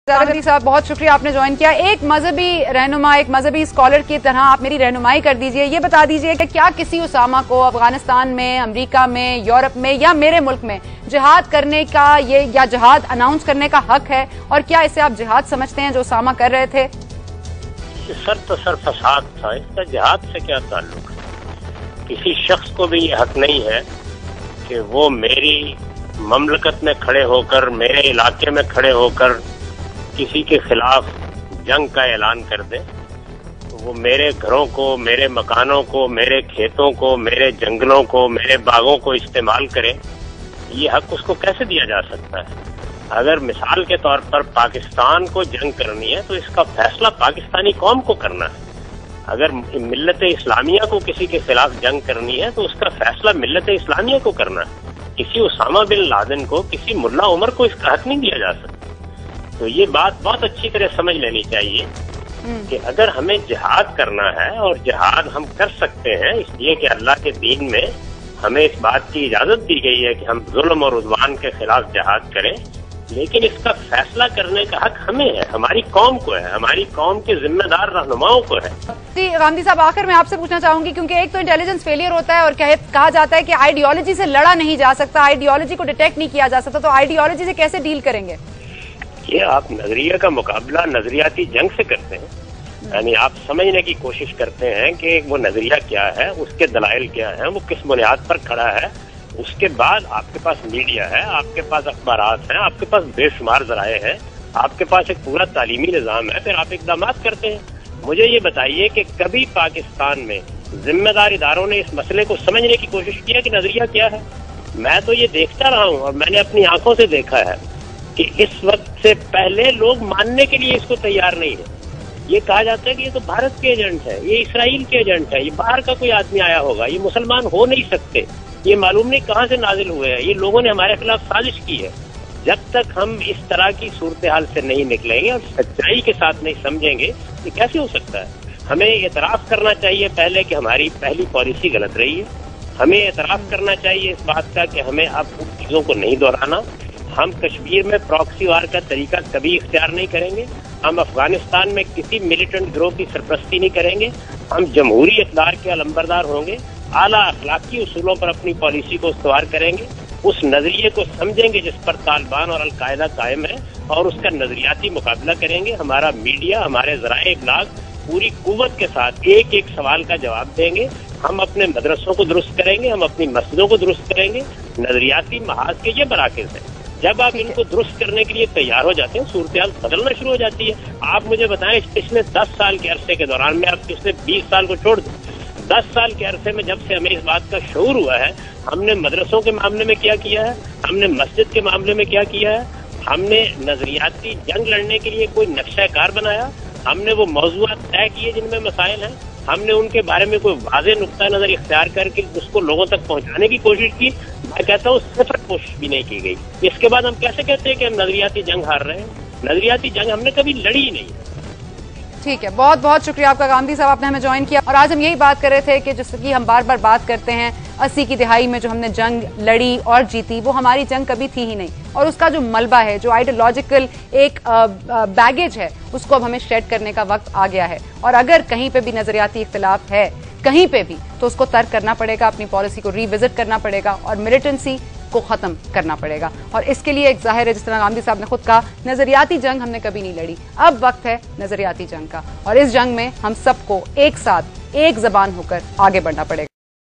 साहब बहुत शुक्रिया आपने ज्वाइन किया। एक मजहबी रहनुमा, एक मजहबी स्कॉलर की तरह आप मेरी रहनुमाई कर दीजिए, ये बता दीजिए कि क्या किसी उसामा को अफगानिस्तान में, अमेरिका में, यूरोप में या मेरे मुल्क में जिहाद करने का ये या जिहाद अनाउंस करने का हक है, और क्या इसे आप जिहाद समझते हैं जो उसामा कर रहे थे? सर फसाद था, इसका जिहाद से क्या ताल्लुक है? किसी शख्स को भी ये हक नहीं है कि वो मेरी ममलकत में खड़े होकर, मेरे इलाके में खड़े होकर किसी के खिलाफ जंग का ऐलान कर दे। वो मेरे घरों को, मेरे मकानों को, मेरे खेतों को, मेरे जंगलों को, मेरे बागों को इस्तेमाल करे, ये हक उसको कैसे दिया जा सकता है? अगर मिसाल के तौर पर पाकिस्तान को जंग करनी है तो इसका फैसला पाकिस्तानी कौम को करना है। अगर मिल्लत इस्लामिया को किसी के खिलाफ जंग करनी है तो उसका फैसला मिल्लत इस्लामिया को करना है। किसी उसामा बिन लादेन को, किसी मुल्ला उमर को इसका हक नहीं दिया जा सकता। तो ये बात बहुत अच्छी तरह समझ लेनी चाहिए कि अगर हमें जिहाद करना है, और जिहाद हम कर सकते हैं इसलिए कि अल्लाह के दीन में हमें इस बात की इजाजत दी गई है कि हम जुल्म और उद्वान के खिलाफ जिहाद करें, लेकिन इसका फैसला करने का हक हमें है, हमारी कौम को है, हमारी कौम के जिम्मेदार रहनुमाओं को है। जी गांधी साहब, आखिर मैं आपसे पूछना चाहूंगी, क्योंकि एक तो इंटेलिजेंस फेलियर होता है और कहा जाता है कि आइडियोलॉजी से लड़ा नहीं जा सकता, आइडियोलॉजी को डिटेक्ट नहीं किया जा सकता, तो आइडियोलॉजी से कैसे डील करेंगे? ये आप नजरिया का मुकाबला नजरियाती जंग से करते हैं, यानी आप समझने की कोशिश करते हैं कि वो नजरिया क्या है, उसके दलाइल क्या है, वो किस बुनियाद पर खड़ा है। उसके बाद आपके पास मीडिया है, आपके पास अखबारात हैं, आपके पास बेशुमार जराए हैं, आपके पास एक पूरा तालीमी निजाम है, फिर आप इकदाम करते हैं। मुझे ये बताइए कि कभी पाकिस्तान में जिम्मेदार इदारों ने इस मसले को समझने की कोशिश किया कि नजरिया क्या है? मैं तो ये देखता रहा हूँ और मैंने अपनी आंखों से देखा है कि इस वक्त से पहले लोग मानने के लिए इसको तैयार नहीं है। ये कहा जाता है कि ये तो भारत के एजेंट है, ये इसराइल के एजेंट है, ये बाहर का कोई आदमी आया होगा, ये मुसलमान हो नहीं सकते, ये मालूम नहीं कहाँ से नाजिल हुए हैं, ये लोगों ने हमारे खिलाफ साजिश की है। जब तक हम इस तरह की सूरत हाल से नहीं निकलेंगे और सच्चाई के साथ नहीं समझेंगे, ये कैसे हो सकता है? हमें एतराफ करना चाहिए पहले कि हमारी पहली पॉलिसी गलत रही है। हमें एतराफ करना चाहिए इस बात का कि हमें अब उन चीजों को नहीं दोहराना। हम कश्मीर में प्रॉक्सी वार का तरीका कभी इख्तियार नहीं करेंगे। हम अफगानिस्तान में किसी मिलिटेंट गिरोह की सरपरस्ती नहीं करेंगे। हम जमहूरी इक़्तिदार के अलंबरदार होंगे, आला अखलाकी उसूलों पर अपनी पॉलिसी को इस्तवार करेंगे, उस नजरिए को समझेंगे जिस पर तालिबान और अलकायदा कायम है, और उसका नजरियाती मुकाबला करेंगे। हमारा मीडिया, हमारे ज़राए इब्लाग पूरी कुव्वत के साथ एक एक सवाल का जवाब देंगे। हम अपने मदरसों को दुरुस्त करेंगे, हम अपनी मस्जिदों को दुरुस्त करेंगे। नजरियाती महाज के ये मराकिज़ हैं। जब आप इनको दुरुस्त करने के लिए तैयार हो जाते हैं, सूरत-ए-हाल बदलना शुरू हो जाती है। आप मुझे बताएं, पिछले 10 साल के अरसे के दौरान में, आप पिछले 20 साल को छोड़ दें, 10 साल के अरसे में जब से हमें इस बात का शऊर हुआ है, हमने मदरसों के मामले में क्या किया है, हमने मस्जिद के मामले में क्या किया है, हमने नजरियाती जंग लड़ने के लिए कोई नक्शा कार बनाया, हमने वो मौज़ूआत तय किए जिनमें मसाइल हैं, हमने उनके बारे में कोई वाज़ेह नुक्ता नजर इख्तियार करके उसको लोगों तक पहुंचाने की कोशिश की। मैं कहता हूँ सिर्फ कोशिश भी नहीं की गई। इसके बाद हम कैसे कहते हैं कि हम नजरियाती जंग हार रहे हैं? नजरियाती जंग हमने कभी लड़ी ही नहीं। ठीक है, बहुत बहुत शुक्रिया आपका गांधी साहब, आपने हमें ज्वाइन किया। और आज हम यही बात कर रहे थे कि जिसकी हम बार बार बात करते हैं, 80 की दिहाई में जो हमने जंग लड़ी और जीती, वो हमारी जंग कभी थी ही नहीं, और उसका जो मलबा है, जो आइडियोलॉजिकल एक बैगेज है, उसको अब हमें शेड करने का वक्त आ गया है। और अगर कहीं पे भी नजरियाती इख्तिलाफ है, कहीं पे भी, तो उसको तर्क करना पड़ेगा, अपनी पॉलिसी को रिविजिट करना पड़ेगा और मिलिटेंसी को खत्म करना पड़ेगा। और इसके लिए एक जाहिर है, जिस तरह गांधी साहब ने खुद कहा, नजरियाती जंग हमने कभी नहीं लड़ी, अब वक्त है नजरियाती जंग का, और इस जंग में हम सबको एक साथ एक जबान होकर आगे बढ़ना पड़ेगा।